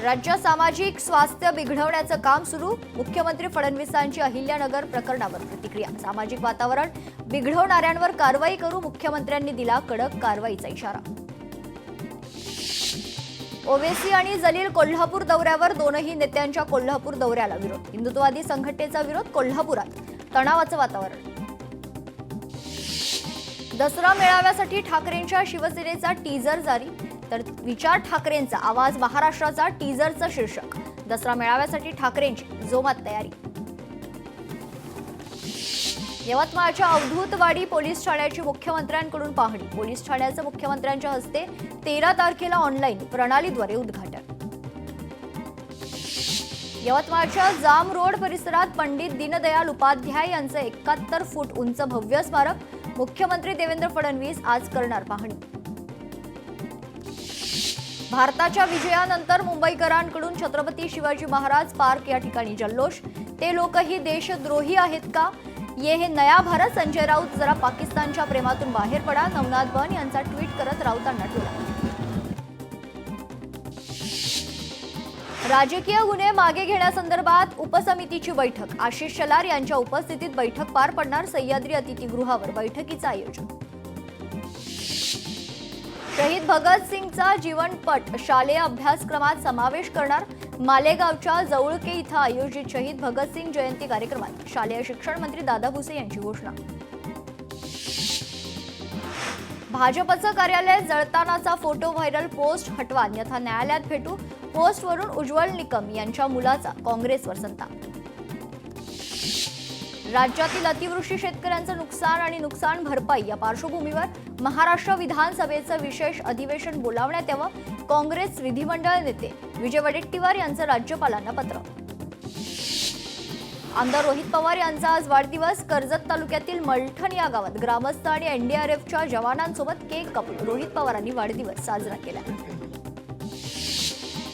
राज्यात सामाजिक स्वास्थ्य बिघडवण्याचं काम सुरू। मुख्यमंत्री फडणवीसांची अहिल्यानगर प्रकरणावर प्रतिक्रिया। सामाजिक वातावरण बिघडवणाऱ्यांवर कारवाई करू, मुख्यमंत्र्यांनी दिला कडक कारवाईचा इशारा। ओवेसी आणि जलील कोल्हापूर दौऱ्यावर, दोनही नेत्यांच्या कोल्हापूर दौऱ्याला विरोध। हिंदुत्ववादी संघटनेचा विरोध, कोल्हापुरात तणावाचं वातावरण। दसरा मेळाव्यासाठी ठाकरेंच्या शिवसेनेचा टीजर जारी, तर विचार ठाकरेंचा आवाज महाराष्ट्राचा टीजरचं शीर्षक। दसरा मेळाव्यासाठी ठाकरेंची जोमात तयारी। यवतमाळच्या अवधूतवाडी पोलीस ठाण्याची मुख्यमंत्र्यांकडून पाहणी। पोलीस ठाण्याचं मुख्यमंत्र्यांच्या हस्ते 13 तारखेला ऑनलाईन प्रणालीद्वारे उद्घाटन। यवतमाळच्या जाम रोड परिसरात पंडित दीनदयाल उपाध्याय यांचं 71 फूट उंच भव्य स्मारक। मुख्यमंत्री देवेंद्र फडणवीस आज करणार पाहणी। भारताच्या विजयानंतर मुंबईकरांकडून छत्रपती शिवाजी महाराज पार्क या ठिकाणी जल्लोष। ते लोकही देशद्रोही आहेत का? ये है नया भारत। संजय राऊत, जरा पाकिस्तानच्या प्रेमातून बाहेर पडा। नवनाथ बन यांचा ट्विट करत राऊतांना टोला। राजकीय गुन्हे मागे घेण्यासंदर्भात उपसमितीची बैठक। आशिष शेलार यांच्या उपस्थितीत बैठक पार पडणार। सह्याद्री अतिथीगृहावर बैठकीचं आयोजन। शहीद भगतसिंगचा जीवनपट शालेय अभ्यासक्रमात समावेश करणार। मालेगावच्या जवळके इथं आयोजित शहीद भगतसिंग जयंती कार्यक्रमात शालेय शिक्षण मंत्री दादा भुसे यांची घोषणा। भाजपचं कार्यालय जळतानाचा फोटो व्हायरल, पोस्ट हटवा अन्यथा न्यायालयात भेटू। पोस्टवरून उज्ज्वल निकम यांच्या मुलाचा काँग्रेसवर संताप। राज्यातील अतिवृष्टी, शेतकऱ्यांचं नुकसान आणि नुकसान भरपाई या पार्श्वभूमीवर महाराष्ट्र विधानसभेचं विशेष अधिवेशन बोलावण्यात यावं। काँग्रेस विधिमंडळ नेते विजय वडेट्टीवार यांचं राज्यपालांना पत्र। आमदार रोहित पवार यांचा आज वाढदिवस। कर्जत तालुक्यातील मलठण या गावात ग्रामस्थ आणि एनडीआरएफच्या जवानांसोबत केक कापून रोहित पवारांनी वाढदिवस साजरा केला।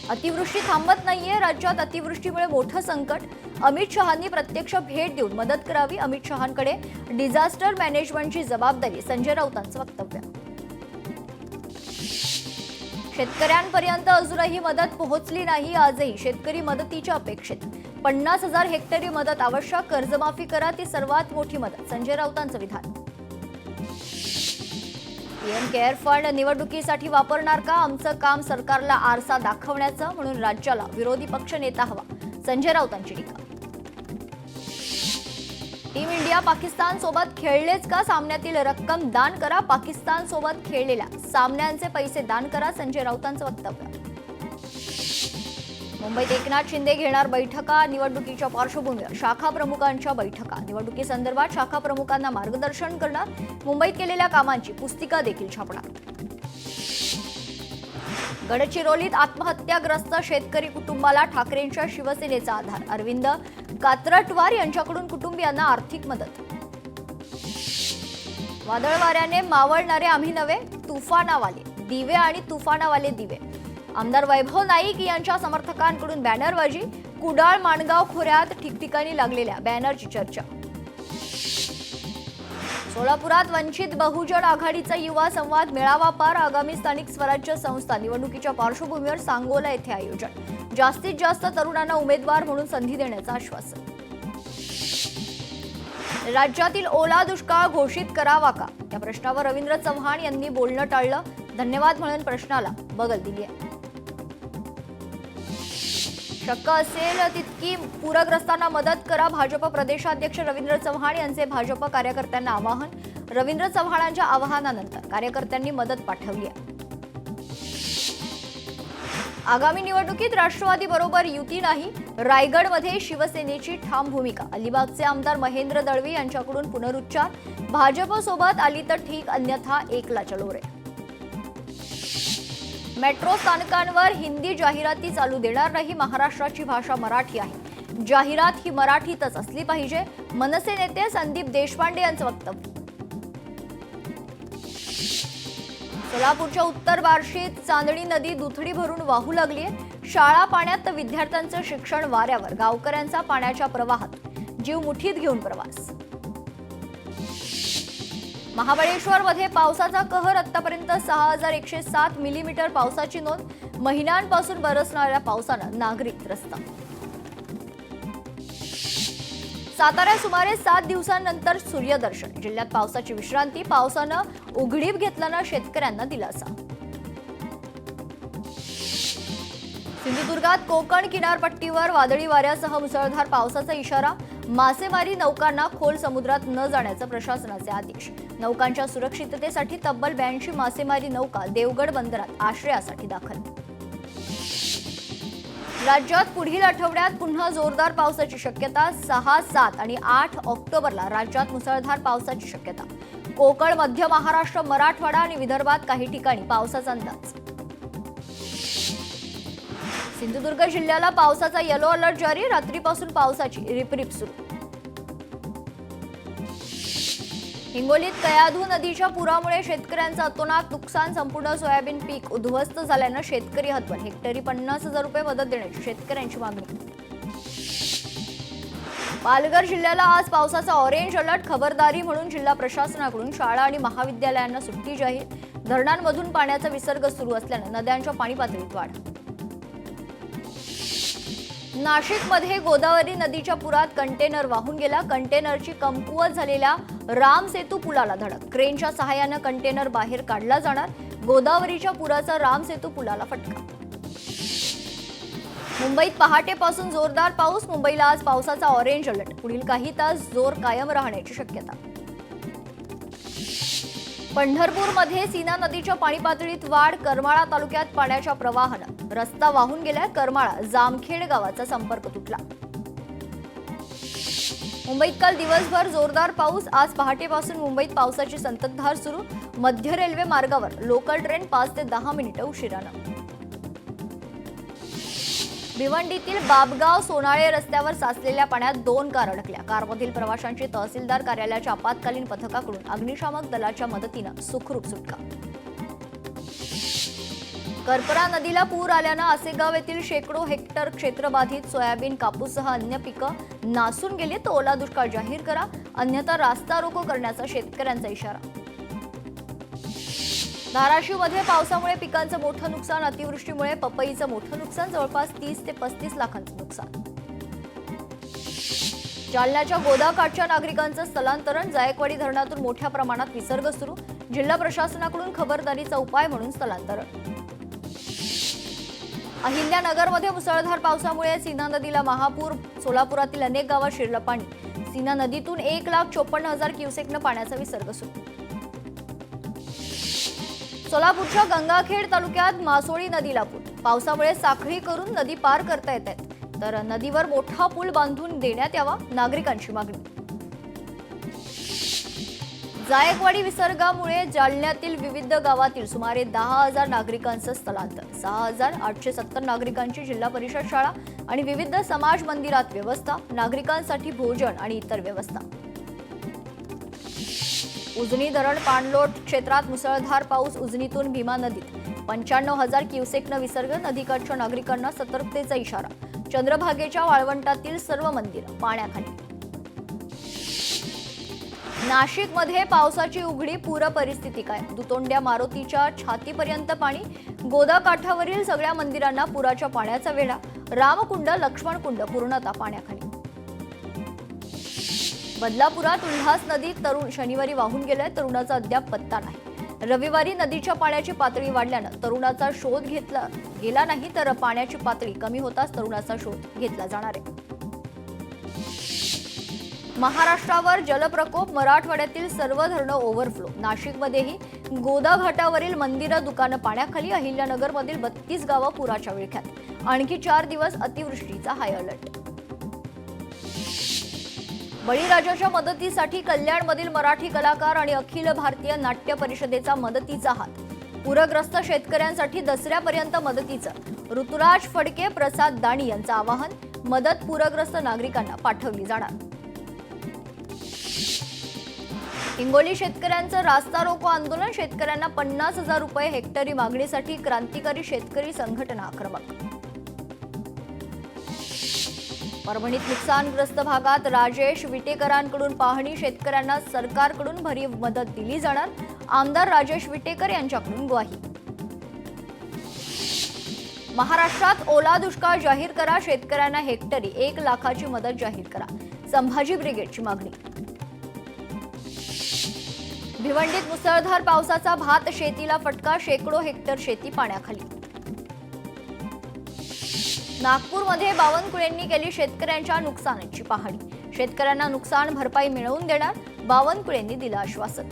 अतिवृष्टी थांबत नाहीये, राज्यात अतिवृष्टीमुळे मोठं संकट। अमित शहांनी प्रत्यक्ष भेट देऊन मदत करावी। अमित शहांकडे डिझास्टर मॅनेजमेंटची जबाबदारी, संजय राऊतांचं वक्तव्य। शेतकऱ्यांपर्यंत अजूनही मदत पोहोचली नाही। आजही शेतकरी मदतीच्या अपेक्षेत। 50,000 हेक्टरी मदत आवश्यक। कर्जमाफी करा, ती सर्वात मोठी मदत, संजय राऊतांचं विधान। पीएम केअर फंड निवडणुकीसाठी वापरणार का? आमचं काम सरकारला आरसा दाखवण्याचं, म्हणून राज्याला विरोधी पक्ष नेता हवा, संजय राऊतांची टीका। टीम इंडिया पाकिस्तान सोबत खेळलेच का? सामन्यातील रक्कम दान करा। पाकिस्तान सोबत खेळलेल्या सामन्यांचे पैसे दान करा, संजय राऊतांचं वक्तव्य। मुंबईत एकनाथ शिंदे घेणार बैठका। निवडणुकीच्या पार्श्वभूमीवर शाखा प्रमुखांच्या बैठका। निवडणुकीसंदर्भात शाखा प्रमुखांना मार्गदर्शन करणार। मुंबईत केलेल्या कामांची पुस्तिका देखील छापणार। गडचिरोलीत आत्महत्याग्रस्त शेतकरी कुटुंबाला ठाकरेंच्या शिवसेनेचा आधार। अरविंद कात्रटवार यांच्याकडून कुटुंबियांना आर्थिक मदत। वादळ वाऱ्याने मावळणारे आम्ही नव्हे, तुफानावाले दिवे आणि तुफानावाले दिवे। आमदार वैभव नाईक यांच्या समर्थकांकडून बॅनरबाजी। कुडाळ माणगाव खोऱ्यात ठिकठिकाणी लागलेल्या बॅनरची चर्चा। सोलापुरात वंचित बहुजन आघाडीचा युवा संवाद मेळावा पार। आगामी स्थानिक स्वराज्य संस्था निवडणुकीच्या पार्श्वभूमीवर सांगोला येथे आयोजन। जास्तीत जास्त तरुणांना उमेदवार म्हणून संधी देण्याचं आश्वासन। राज्यातील ओला दुष्काळ घोषित करावा का, या प्रश्नावर रवींद्र चव्हाण यांनी बोलणं टाळलं। धन्यवाद म्हणून प्रश्नाला बगल दिली आहे। शक्य असेल तितकी पूरग्रस्तांना मदत करा। भाजप प्रदेशाध्यक्ष रवींद्र चव्हाण यांचे भाजप कार्यकर्त्यांना आवाहन। रवींद्र चव्हाणांच्या आवाहनानंतर कार्यकर्त्यांनी मदत पाठवली आहे। आगामी निवडणुकीत राष्ट्रवादी बरोबर युती नाही, रायगडमध्ये शिवसेनेची ठाम भूमिका। अलिबागचे आमदार महेंद्र दळवी यांच्याकडून पुनरुच्चार। भाजपसोबत आली तर ठीक, अन्यथा एकला चलो रे। मेट्रो स्थानकांवर हिंदी जाहिराती चालू देणार नाही। महाराष्ट्राची भाषा मराठी आहे, जाहिरात ही मराठीतच असली पाहिजे, मनसे नेते संदीप देशपांडे यांचं वक्तव्य। सोलापूरच्या उत्तर बार्शीत चांदणी नदी दुथडी भरून वाहू लागली आहे। शाळा पाण्यात तर विद्यार्थ्यांचं शिक्षण वाऱ्यावर। गावकऱ्यांचा पाण्याच्या प्रवाहात जीव मुठीत घेऊन प्रवास। महाबळेश्वरमध्ये पावसाचा कहर। आतापर्यंत 6107 मिलीमीटर पावसाची नोंद। महिन्यांपासून बरसणाऱ्या पावसानं नागरिक त्रस्त. साताऱ्यात सुमारे 7 दिवसांनंतर सूर्यदर्शन. जिल्ह्यात पावसाची विश्रांती. पावसानं उघडीप घेतल्यानं शेतकऱ्यांना दिलासा. सिंधुदुर्गात कोकण किनारपट्टीवर वादळी वाऱ्यासह मुसळधार पावसाचा इशारा. मासेमारी नौकांना खोल समुद्रात न जाण्याचे प्रशासनाचे आदेश. नौकांच्या सुरक्षिततेसाठी तब्बल 82 मासेमारी नौका देवगड बंदरात आश्रयासाठी दाखल. राज्यात पुढील आठवड्यात पुन्हा जोरदार पावसाची शक्यता. 6, 7 आणि 8 ऑक्टोबरला राज्यात मुसळधार पावसाची शक्यता. कोकण, मध्य महाराष्ट्र, मराठवाडा आणि विदर्भात काही ठिकाणी पावसाचा अंदाज. सिंधुदुर्ग जिल्ह्याला पावसाचा येलो अलर्ट जारी. रात्रीपासून पावसाची रिपरिप सुरू. हिंगोलीत कयाधू नदीच्या पुरामुळे शेतकऱ्यांचं अतोनात नुकसान. संपूर्ण सोयाबीन पीक उद्ध्वस्त झाल्यानं शेतकरी हतबल. हेक्टरी 50,000 रुपये मदत देण्याची शेतकऱ्यांची मागणी. पालघर जिल्ह्याला आज पावसाचा ऑरेंज अलर्ट. खबरदारी म्हणून जिल्हा प्रशासनाकडून शाळा आणि महाविद्यालयांना सुट्टी जाहीर. धरणांमधून पाण्याचा विसर्ग सुरू असल्यानं नद्यांच्या पाणी पातळीत वाढ. नाशिकमध्ये गोदावरी नदीच्या पुरात कंटेनर वाहून गेला. कंटेनरची कमकुवत झालेल्या राम सेतू पुलाला धडक. क्रेनच्या सहाय्यानं कंटेनर बाहेर काढला जाणार. गोदावरीच्या पुराचा राम सेतू पुलाला फटका. मुंबईत पहाटेपासून जोरदार पाऊस. मुंबईला आज पावसाचा ऑरेंज अलर्ट. पुढील काही तास जोर कायम राहण्याची शक्यता. पंढरपूरमध्ये सीना नदीच्या पाणी पातळीत वाढ. करमाळा तालुक्यात पाण्याच्या प्रवाहानं रस्ता वाहून गेलाय. करमाळा जामखेड गावाचा संपर्क तुटला. मुंबईत काल दिवसभर जोरदार पाऊस. आज पहाटेपासून मुंबईत पावसाची संततधार सुरू. मध्य रेल्वे मार्गावर लोकल ट्रेन 5 ते 10 मिनिटं उशिरानं. भिवंडीतील बाबगाव सोनाळे रस्त्यावर साचलेल्या पाण्यात 2 कार अडकल्या. कारमधील प्रवाशांची तहसीलदार कार्यालयाच्या आपत्कालीन पथकाकडून अग्निशामक दलाच्या मदतीनं सुखरूप सुटका. करपरा नदीला पूर आल्यानं आसेगाव येथील शेकडो हेक्टर क्षेत्र बाधित. सोयाबीन, कापूससह अन्य पिकं नासून गेली. तर ओला दुष्काळ जाहीर करा, अन्यथा रास्ता रोको करण्याचा शेतकऱ्यांचा इशारा. धाराशिवमध्ये पावसामुळे पिकांचं मोठं नुकसान. अतिवृष्टीमुळे पपईचं मोठं नुकसान. जवळपास 30 ते 35 लाखांचं नुकसान. जालन्याच्या गोदाकाठच्या नागरिकांचं स्थलांतरण. जायकवाडी धरणातून मोठ्या प्रमाणात विसर्ग सुरू. जिल्हा प्रशासनाकडून खबरदारीचा उपाय म्हणून स्थलांतरण. अहिल्यानगरमध्ये मुसळधार पावसामुळे सीना नदीला महापूर. सोलापुरातील अनेक गावात शिरलं पाणी. सीना नदीतून 1,54,000 क्युसेकनं पाण्याचा विसर्ग सुरू. सोलापूरच्या गंगाखेड तालुक्यात मासोळी नदीला पूर. पावसामुळे साखळी करून नदी पार करता येत आहेत. तर नदीवर मोठा पूल बांधून देण्यात यावा, नागरिकांची मागणी. जायकवाडी विसर्गामुळे जालन्यातील विविध गावातील सुमारे 10,000 नागरिकांचं स्थलांतर. 6,870 नागरिकांची जिल्हा परिषद शाळा आणि विविध समाज मंदिरात व्यवस्था. नागरिकांसाठी भोजन आणि इतर व्यवस्था. उजनी धरण पाणलोट क्षेत्रात मुसळधार पाऊस. उजनीतून भीमा नदीत 95,000 क्युसेकनं विसर्ग. नदीकाठच्या नागरिकांना सतर्कतेचा इशारा. चंद्रभागेच्या वाळवंटातील सर्व मंदिरं पाण्याखाली. नाशिकमध्ये पावसाची उघडी. पूर परिस्थिती काय? दुतोंड्या मारुतीच्या छातीपर्यंत पाणी. गोदाकाठावरील सगळ्या मंदिरांना पुराच्या पाण्याचा वेढा. रामकुंड, लक्ष्मणकुंड पूर्णतः पाण्याखाली. बदलापुरात उल्हास नदीत तरुण शनिवारी वाहून गेलाय. तरुणाचा अद्याप पत्ता नाही. रविवारी नदीच्या पाण्याची पातळी वाढल्यानं तरुणाचा शोध घेतला गेला नाही. तर पाण्याची पातळी कमी होताच तरुणाचा शोध घेतला जाणार आहे. महाराष्ट्रावर जलप्रकोप. मराठवाड्यातील सर्व धरणं ओव्हरफ्लो. नाशिकमध्येही गोदा घाटावरील मंदिरं, दुकानं पाण्याखाली. अहिल्यानगरमधील 32 गावं पुराच्या विळख्यात. आणखी 4 दिवस अतिवृष्टीचा हाय अलर्ट. बळीराजाच्या मदतीसाठी कल्याणमधील मराठी कलाकार आणि अखिल भारतीय नाट्य परिषदेचा मदतीचा हात. पूरग्रस्त शेतकऱ्यांसाठी दसऱ्यापर्यंत मदतीचं. ऋतुराज फडके, प्रसाद दाणी यांचं आवाहन. मदत पूरग्रस्त नागरिकांना पाठवली जाणार. हिंगोली शेतकऱ्यांचं रास्ता रोको आंदोलन. शेतकऱ्यांना 50,000 रुपये हेक्टरी मागणीसाठी क्रांतिकारी शेतकरी संघटना आक्रमक. परभणीत नुकसानग्रस्त भागात राजेश विटेकरांकडून पाहणी. शेतकऱ्यांना सरकारकडून भरीव मदत दिली जाणार. आमदार राजेश विटेकर यांच्याकडून ग्वाही. महाराष्ट्रात ओला दुष्काळ जाहीर करा, शेतकऱ्यांना हेक्टरी 1 लाखाची मदत जाहीर करा, संभाजी ब्रिगेडची मागणी. भिवंडीत मुसळधार पावसाचा भात शेतीला फटका, शेकडो हेक्टर शेती पाण्याखाली. नागपूरमध्ये बावनकुळेंनी केली शेतकऱ्यांच्या नुकसानाची पाहणी, शेतकऱ्यांना नुकसान भरपाई मिळवून देणार, बावनकुळेंनी दिलं आश्वासन.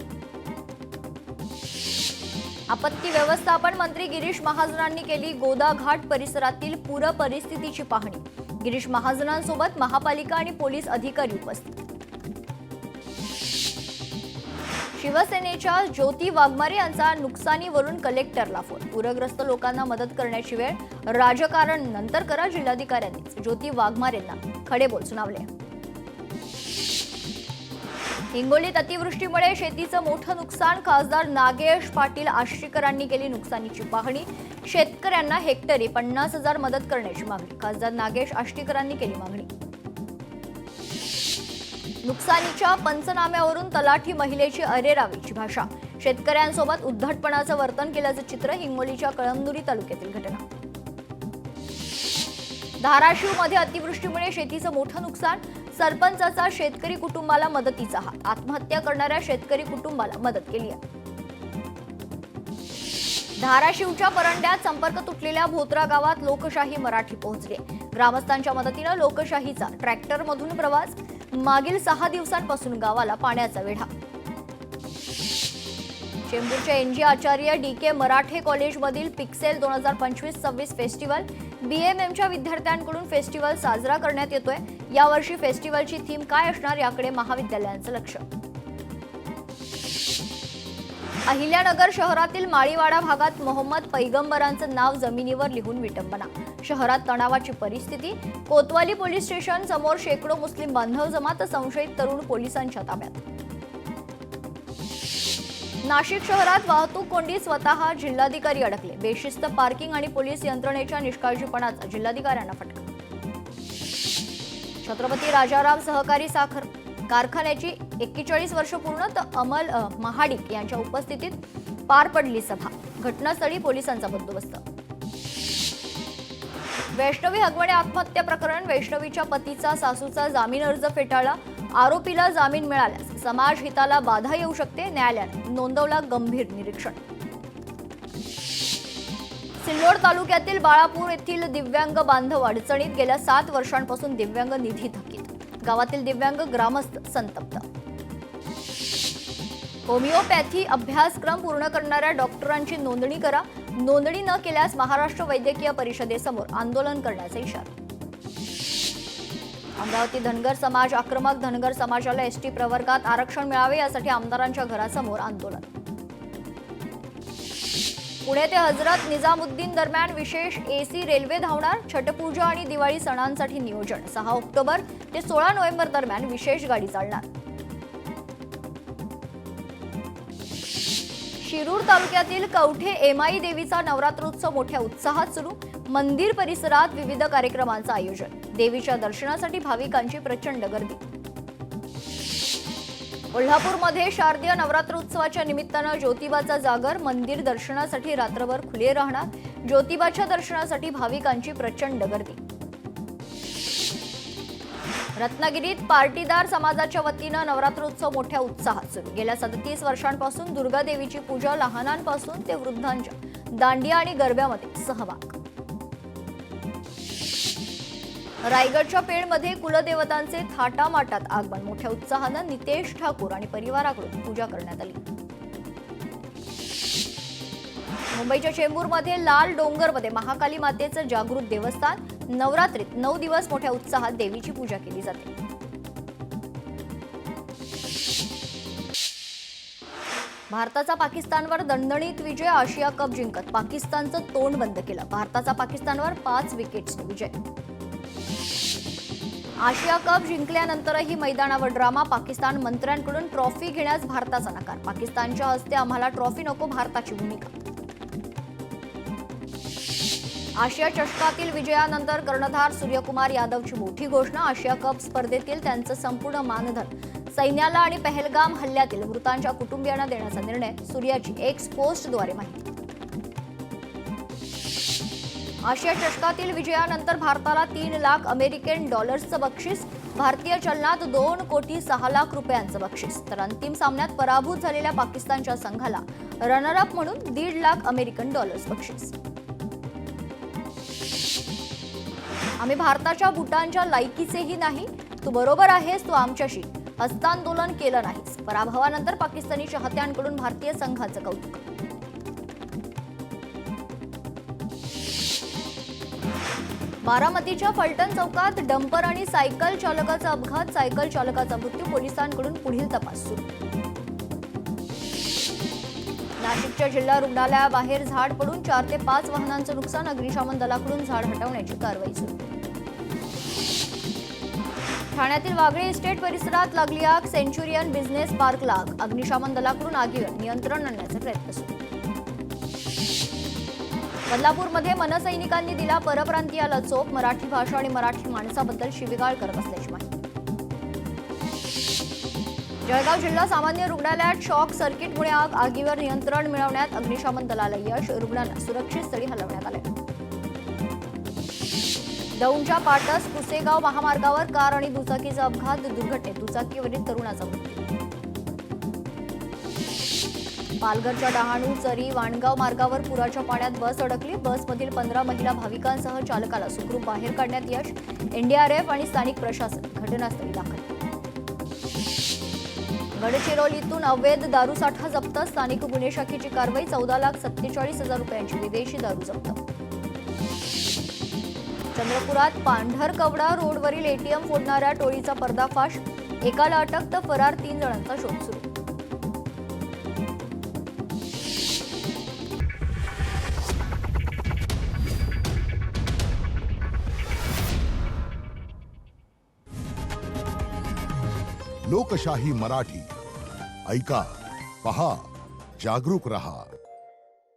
आपत्ती व्यवस्थापन मंत्री गिरीश महाजनांनी केली गोदा घाट परिसरातील पूर परिस्थितीची पाहणी, गिरीश महाजनांसोबत महापालिका आणि पोलीस अधिकारी उपस्थित. शिवसेनेच्या ज्योती वाघमारे यांचा नुकसानीवरून कलेक्टरला फोन, पूरग्रस्त लोकांना मदत करण्याची वेळ, राजकारण नंतर करा, जिल्हाधिकाऱ्यांनी ज्योती वाघमारेंना खडेबोल सुनावले. हिंगोलीत अतिवृष्टीमुळे शेतीचं मोठं नुकसान, खासदार नागेश पाटील आष्टीकरांनी केली नुकसानीची पाहणी, शेतकऱ्यांना हेक्टरी 50,000 मदत करण्याची मागणी, खासदार नागेश आष्टीकरांनी केली मागणी. नुकसानीच्या पंचनाम्यावरून तलाठी महिलेची अरेरावीची भाषा, शेतकऱ्यांसोबत उद्धटपणाचं वर्तन केल्याचं चित्र, हिंगोलीच्या कळमनुरी तालुक्यातील घटना. धाराशिवमध्ये अतिवृष्टीमुळे शेतीचं मोठं नुकसान, सरपंचाचा शेतकरी कुटुंबाला मदतीचा हात, आत्महत्या करणाऱ्या शेतकरी कुटुंबाला मदत केली आहे. धाराशिवच्या परंड्यात संपर्क तुटलेल्या भोत्रा गावात लोकशाही मराठी पोहोचले, ग्रामस्थांच्या मदतीनं लोकशाहीचा ट्रॅक्टरमधून प्रवास, मागील 6 दिवसांपासून गावाला पाण्याचा वेढा. चेंबूरच्या एनजी आचार्य DK मराठे कॉलेजमधील पिक्सेल 2025-26 फेस्टिवल, BMMच्या विद्यार्थ्यांकडून फेस्टिवल साजरा करण्यात येतोय. यावर्षी फेस्टिवलची थीम काय असणार याकडे महाविद्यालयांचं लक्ष. अहिल्यानगर शहरातील माळीवाडा भागात मोहम्मद पैगंबरांचं नाव जमिनीवर लिहून विटंबना, शहरात तणावाची परिस्थिती, कोतवाली पोलीस स्टेशन समोर शेकडो मुस्लिम बांधव जमा, तर संशयित तरुण पोलिसांच्या ताब्यात. नाशिक शहरात वाहतूक कोंडी, स्वतः जिल्हाधिकारी अडकले, बेशिस्त पार्किंग आणि पोलीस यंत्रणेच्या निष्काळजीपणाचा जिल्हाधिकाऱ्यांना फटका. छत्रपती राजाराम सहकारी साखर कारखान्याची 41 वर्ष पूर्ण, तर अमल महाडिक यांच्या उपस्थितीत पार पडली सभा, घटनास्थळी पोलिसांचा बंदोबस्त. वैष्णवी हगवणे आत्महत्या प्रकरण, वैष्णवीच्या पतीचा सासूचा जामीन अर्ज फेटाळला, आरोपीला जामीन मिळाल्यास समाज हिताला बाधा येऊ शकते, न्यायालयाने नोंदवला गंभीर निरीक्षण. सिल्लोड तालुक्यातील बाळापूर येथील दिव्यांग बांधव अडचणीत, गेल्या 7 वर्षांपासून दिव्यांग निधी थकीत, गावातील दिव्यांग ग्रामस्थ संतप्त. होमिओपॅथी अभ्यासक्रम पूर्ण करणाऱ्या डॉक्टरांची नोंदणी करा, नोंदणी न केल्यास महाराष्ट्र वैद्यकीय परिषदेसमोर आंदोलन करण्याचा इशारा. अमरावती धनगर समाज आक्रमक, धनगर समाजाला एसटी प्रवर्गात आरक्षण मिळावे यासाठी आमदारांच्या घरासमोर आंदोलन. पुणे ते हजरत निजामुद्दीन दरम्यान विशेष AC रेल्वे धावणार, छटपूजा आणि दिवाळी सणांसाठी नियोजन, 6 ऑक्टोबर ते 16 नोव्हेंबर दरम्यान विशेष गाडी चालणार. शिरूर तालुक्यातील कवठे एमाई देवीचा नवरात्रोत्सव मोठ्या उत्साहात सुरू, मंदिर परिसरात विविध कार्यक्रमांचं आयोजन, देवीच्या दर्शनासाठी भाविकांची प्रचंड गर्दी. कोल्हापूरमध्ये शारदीय नवरात्रोत्सवाच्या निमित्तानं ज्योतिबाचा जागर, मंदिर दर्शनासाठी रात्रभर खुले राहणार, ज्योतिबाच्या दर्शनासाठी भाविकांची प्रचंड गर्दी. रत्नागिरीत पाटीदार समाजाच्या वतीनं नवरात्रोत्सव मोठ्या उत्साहात सुरू, गेल्या 37 वर्षांपासून दुर्गा देवीची पूजा, लहानांपासून ते वृद्धांच्या दांडिया आणि गरब्यामध्ये सहभाग. रायगडच्या पेणमध्ये कुलदेवतांचे थाटामाटात आगमन, मोठ्या उत्साहानं नितेश ठाकूर आणि परिवाराकडून पूजा करण्यात आली. मुंबईच्या चेंबूरमध्ये लाल डोंगरमध्ये महाकाली मातेचं जागृत देवस्थान, नवरात्रीत 9 दिवस मोठ्या उत्साहात देवीची पूजा केली जाते. भारताचा पाकिस्तानवर दणदणीत विजय, आशिया कप जिंकत पाकिस्तानचं तोंड बंद केलं, भारताचा पाकिस्तानवर 5 विकेट्सने विजय. आशिया कप जिंकल्यानंतरही मैदानावर ड्रामा, पाकिस्तान मंत्र्यांकडून ट्रॉफी घेण्यास भारताचा नकार, पाकिस्तानच्या हस्ते आम्हाला ट्रॉफी नको, भारताची भूमिका. आशिया चषकातील विजयानंतर कर्णधार सूर्यकुमार यादवची मोठी घोषणा, आशिया कप स्पर्धेतील त्यांचं संपूर्ण मानधन सैन्याला आणि पहलगाम हल्ल्यातील मृतांच्या कुटुंबियांना देण्याचा निर्णय, सूर्याची एक्स पोस्टद्वारे माहिती. आशिया चषकातील विजयानंतर भारताला 3 लाख अमेरिकन डॉलर्सचं बक्षीस, भारतीय चलनात 2 कोटी 6 लाख रुपयांचं बक्षीस. तर अंतिम सामन्यात पराभूत झालेल्या पाकिस्तानच्या संघाला रनर अप म्हणून 1.5 लाख अमेरिकन डॉलर्स बक्षीस. आम्ही भारताच्या बुटांच्या लायकीचेही नाही, तू बरोबर आहेस, तू आमच्याशी हस्तांदोलन केलं नाहीस. पराभवानंतर पाकिस्तानी चाहत्यांकडून भारतीय संघाचं कौतुक. बारामतीच्या फलटण चौकात डंपर आणि सायकल चालकाचा अपघात, सायकल चालकाचा मृत्यू, पोलिसांकडून पुढील तपास सुरू. नाशिकच्या जिल्हा रुग्णालयाबाहेर झाड पडून 4 ते 5 वाहनांचं नुकसान, अग्निशमन दलाकडून झाड हटवण्याची कारवाई सुरू. ठाण्यातील वागळे इस्टेट परिसरात लागली आग, सेंच्युरियन बिझनेस पार्कला आग, अग्निशमन दलाकडून आगीवर नियंत्रण आणण्याचा प्रयत्न सुरू. बदलापूरमध्ये मनसैनिकांनी दिला परप्रांतीयाला चोप, मराठी भाषा आणि मराठी माणसाबद्दल शिवीगाळ करत असल्याची माहिती. जळगाव जिल्हा सामान्य रुग्णालयात शॉक सर्किटमुळे आग, आगीवर नियंत्रण मिळवण्यात अग्निशमन दलाला यश, रुग्णांना सुरक्षित स्थळी हलवण्यात आले. दौंडच्या पाटस पुसेगाव महामार्गावर कार आणि दुचाकीचा अपघात, दुर्घटनेत दुचाकीवरील तरुणाचा मृत्यू. पालघरच्या डहाणू, चरी, वाणगाव मार्गावर पुराच्या पाण्यात बस अडकली, बसमधील 15 महिला भाविकांसह चालकाला सुखरूप बाहेर काढण्यात यश, एनडीआरएफ आणि स्थानिक प्रशासन घटनास्थळी दाखल. गडचिरोलीतून अवैध दारूसाठा जप्त, स्थानिक गुन्हे शाखेची कारवाई, 14,47,000 रुपयांची विदेशी दारू जप्त. चंद्रपुरात पांढरकवडा रोडवरील एटीएम फोडणाऱ्या टोळीचा पर्दाफाश, एकाला अटक तर फरार 3 जणांचा शोध सुरू. लोकशाही मराठी ऐका, पहा, जागरूक रहा.